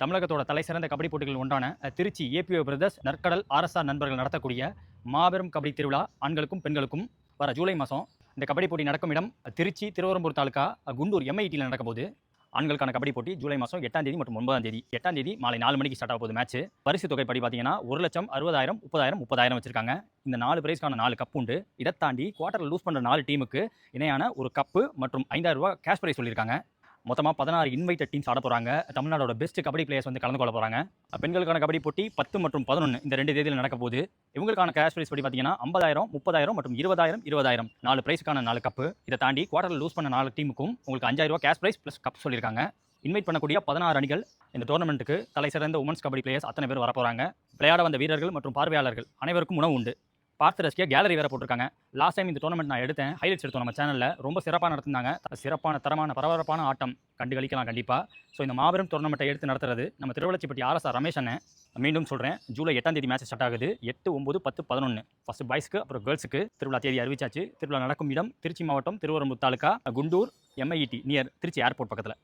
தமிழகத்தோட தலைசிறந்த கபடி போட்டிகள் ஒன்றான திருச்சி ஏபிஓ பிரதர்ஸ் நற்கடல் ஆர்எஸ்ஆர் நண்பர்கள் நடத்தக்கூடிய மாபெரும் கபடி திருவிழா ஆண்களுக்கும் பெண்களுக்கும் வர ஜூலை மாதம் இந்த கபடி போட்டி நடக்கும் இடம் திருச்சி திருவரம்பூர் தாலுகா குண்டூர் எம்ஐடியில் நடக்க போகுது. ஆண்களுக்கான கபடி போட்டி ஜூலை மாதம் 8ஆம் தேதி மற்றும் 9ஆம் தேதி. 8ஆம் தேதி மாலை 4 மணிக்கு ஸ்டார்ட் ஆக போகுது மேட்ச். பரிசு தொகை படி பார்த்தீங்கன்னா 1,60,000, 30,000, 30,000 வச்சிருக்காங்க. இந்த 4 பிரைஸ்க்கான 4 கப் உண்டு. இதை தாண்டி குவார்டர் லூஸ் பண்ணுற 4 டீமுக்கு இணையான ஒரு கப்பு மற்றும் 5,000 ரூபாய் கேஷ் பிரைஸ் சொல்லியிருக்காங்க. மொத்தமாக 16 இன்வைட்டட் டீம்ஸ் ஆட போகிறாங்க. தமிழ்நாடோட பெஸ்ட் கபடி பிளேயர்ஸ் வந்து கலந்து கொள்ள போகிறாங்க. பெண்களுக்கான கபடி போட்டி 10 மற்றும் 11 இந்த 2 தேதியில் நடக்க போகுது. இவங்களுக்கான கேஷ் பிரைஸ் படி பார்த்தீங்கன்னா 50,000, 30,000 மற்றும் 20,000, 20,000 4 பிரைஸ்க்கான 4 கப்பு. இதை தாண்டி குவார்டர் லூஸ் பண்ண 4 டீமுக்கும் உங்களுக்கு 5,000 ரூபாய் கேஷ் பிரைஸ் ப்ளஸ் கப் சொல்லியிருக்காங்க. இன்வைட் பண்ணக்கூடிய 16 அணிகள் இந்த டோர்னமெண்ட்டுக்கு தலை சிறந்த உமன்ஸ் கபடி பிளேயர்ஸ் அத்தனை பேர் வரப்போகிறாங்க. விளையாட வந்த வீரர்கள் மற்றும் பார்வையாளர்கள் அனைவருக்கும் உணவு உண்டு. பார்த்து ரசிக்க கேலரி வேறு போட்டிருக்காங்க. லாஸ்ட் டைம் இந்த டோர்னமெண்ட் நான் எடுத்தேன், ஹைலைட்ஸ் எடுத்தோம் நம்ம சேனலில். ரொம்ப சிறப்பாக நடத்தினாங்க. சிறப்பான தரமான பரபரப்பான ஆட்டம் கண்டு கழிக்கலாம் கண்டிப்பாக. ஸோ இந்த மாபெரும் டோர்னமெண்ட்டை எடுத்து நடத்துறது நம்ம திருவள்ளச்சிப்பட்டி ஆர்எஸ்ஆர் ரமேஷ் அண்ணன். மீண்டும் சொல்கிறேன், ஜூலை 8ஆம் தேதி மேட்ச் ஸ்டார்ட் ஆகுது. 8, 9, 10, 11 ஃபர்ஸ்ட் பாய்ஸ்க்கு அப்புறம் கேர்ள்ஸுக்கு திருவிழா தேதி அறிவிச்சாச்சு. திருவிழா நடக்கும் இடம் திருச்சி மாவட்டம் Thiruverumbur taluka Gundur MIET near Trichy airport பக்கத்தில்.